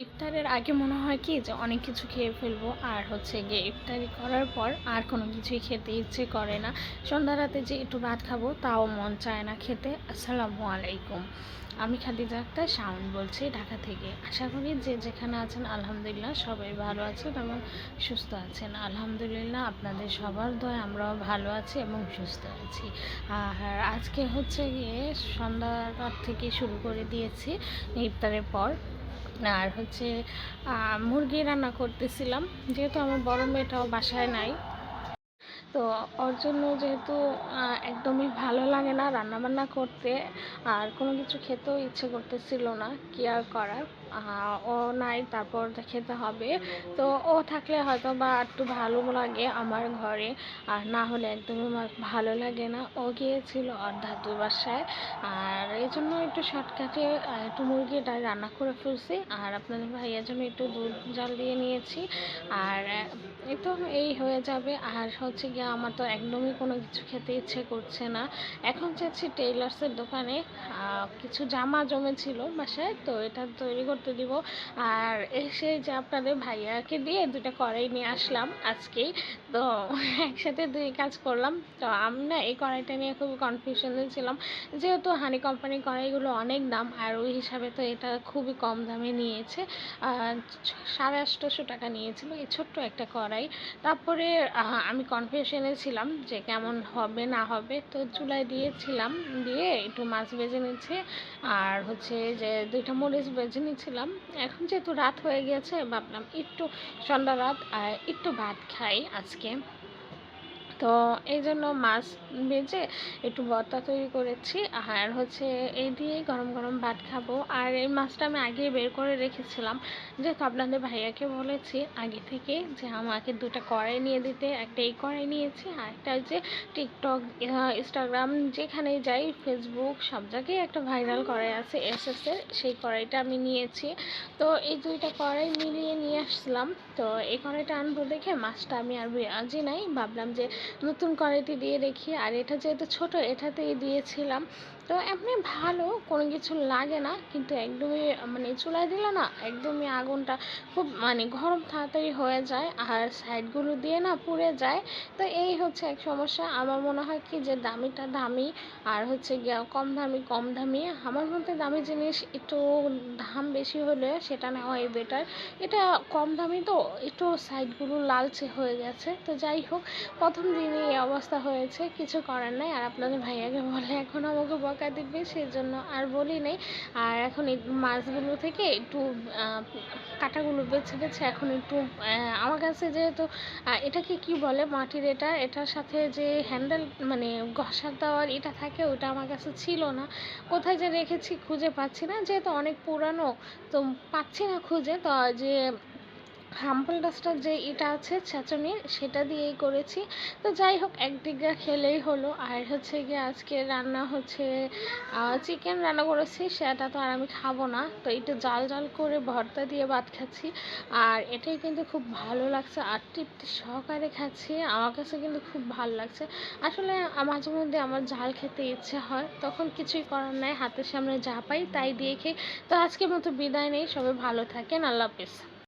ইফতারের আগে মনে হয় কি যে অনেক কিছু খেয়ে ফেলবো, আর হচ্ছে গিয়ে ইফতারি করার পর আর কোনো কিছুই খেতে ইচ্ছে করে না। সন্ধ্যা রাতে যে একটু ভাত খাবো তাও মন চায় না খেতে। আসসালামু আলাইকুম, আমি খাদিজা আক্তার শাওন বলছি ঢাকা থেকে। আশা করি যে যেখানে আছেন আলহামদুলিল্লাহ সবাই ভালো আছেন এবং সুস্থ আছেন। আলহামদুলিল্লাহ আপনাদের সবার দয় আমরাও ভালো আছি এবং সুস্থ আছি। আর আজকে হচ্ছে গিয়ে সন্ধ্যা রাত থেকে শুরু করে দিয়েছি ইফতারের পর। আর হচ্ছে মুরগি রান্না করতেছিলাম, যেহেতু আমার বড় মেয়েটাও বাসায় নাই। তো ওর জন্য যেহেতু একদমই ভালো লাগে না রান্নাবান্না করতে, আর কোনো কিছু খেতেও ইচ্ছে করতেছিল না, কি আর করার। ও নাই, তারপর খেতে হবে। তো ও থাকলে হয়তো বা একটু ভালো লাগে আমার ঘরে, আর না হলে একদমই আমার ভালো লাগে না। ও গিয়েছিল ওর দাদুর বাসায়, আর এই জন্য একটু শর্টকাটে একটু মুরগিটা রান্না করে ফেলছি। আর আপনাদের ভাইয়ের জন্য একটু দুধ জাল দিয়ে নিয়েছি। আর এই তো এই হয়ে যাবে। আর হচ্ছে গিয়ে আমার তো একদমই কোনো কিছু খেতে ইচ্ছে করছে না। এখন যাচ্ছি টেইলার্সের দোকানে, কিছু জামা জমেছিল বাসায়, তো এটা তৈরি করতে দিব। আর এসে যে আপনাদের ভাইয়াকে দিয়ে দুটো কড়াই নিয়ে আসলাম আজকেই। তো একসাথে দুই কাজ করলাম। তো আমি না এই কড়াইটা নিয়ে খুবই কনফিউশনে ছিলাম, যেহেতু হানি কোম্পানির কড়াইগুলো অনেক দাম, আর ওই হিসাবে তো এটা খুবই কম দামে নিয়েছে। 850 টাকা নিয়েছিল এই ছোট্ট একটা কড়াই। তারপরে আমি কনফিউশনে ছিলাম যে কেমন হবে না হবে। তো চুলায় দিয়েছিলাম, দিয়ে একটু মাছ ভেজে নিচ্ছে, আর হচ্ছে যে দুইটা মরিচ ভেজে নিয়েছিলাম। এখন যেহেতু রাত হয়ে গেছে, ভাবলাম একটু সন্ধ্যা রাত আর একটু ভাত খাই আজকে। তো এই জন্য মাছ ভেজে একটু ভর্তা তৈরি করেছি, আর হচ্ছে এই দিয়েই গরম গরম ভাত খাবো। আর এই মাছটা আমি আগেই বের করে রেখেছিলাম, যেহেতু আপনাদের ভাইয়াকে বলেছি আগে থেকে যে আমাকে দুটো কড়াই নিয়ে দিতে। একটা এই কড়াই নিয়েছি, আর একটা যে টিকটক, ইনস্টাগ্রাম, যেখানেই যাই, ফেসবুক, সব জায়গায় একটা ভাইরাল কড়াই আছে এসএসের, সেই কড়াইটা আমি নিয়েছি। তো এই দুইটা কড়াই মিলিয়ে নিয়ে আসলাম। তো এই কড়াইটা আনবো দেখে মাছটা আমি আর আজই নাই, ভাবলাম যে নতুন কড়াইতে দিয়ে রেখি। আর এটা যেহেতু ছোট, এটাতেই দিয়েছিলাম। তো এমনি ভালো, কোনো কিছু লাগে না, কিন্তু একদমই মানে চুলায় দিলে না একদমই আগুনটা খুব মানে গরম তাড়াতাড়ি হয়ে যায়, আর সাইডগুলো দিয়ে না পুড়ে যায়। তো এই হচ্ছে এক সমস্যা। আমার মনে হয় কি যে দামিটা দামি, আর হচ্ছে গিয়ে কম দামি কম দামি। আমার মতে দামি জিনিস একটু দাম বেশি হলে সেটা নেওয়াই বেটার। এটা কম দামি তো একটু সাইডগুলো লালচে হয়ে গেছে। তো যাই হোক, প্রথম দিনই এই অবস্থা হয়েছে, কিছু করার নাই। আর আপনাদের ভাইয়াকে বলে এখন আমাকে বকা দিবে, সেজন্য আর বলি নেই। আর এখন এই মাছগুলো থেকে একটু কাঁটাগুলো বেছে বেছে এখন একটু আমার কাছে যেহেতু এটাকে কি বলে, মাটির এটার সাথে যে হ্যান্ডেল মানে ঘষা দেওয়ার এটা থাকে, ওটা আমার কাছে ছিল না। কোথায় যে রেখেছি খুঁজে পাচ্ছি না, যেহেতু অনেক পুরানো, তো পাচ্ছি না খুঁজে। তো যে হাম্বল ডাস্টার যে এটা আছে ছেঁচনির, সেটা দিয়েই করেছি। তো যাই হোক, একদিকে খেলেই হলো। আর হচ্ছে গিয়ে আজকে রান্না হচ্ছে চিকেন রান্না করেছি, সেটা তো আর আমি খাবো না, তো একটু জাল জাল করে ভর্তা দিয়ে ভাত খাচ্ছি। আর এটাই কিন্তু খুব ভালো লাগছে, আর তৃপ্তি সহকারে খাচ্ছি। আমার কাছে কিন্তু খুব ভালো লাগছে। আসলে মাঝে মধ্যে আমার ঝাল খেতে ইচ্ছে হয়, তখন কিছুই করার নাই, হাতের সামনে যা পাই তাই দিয়ে খেয়ে। তো আজকের মতো বিদায় নেই, সবাই ভালো থাকেন, আল্লাহ হাফেজ।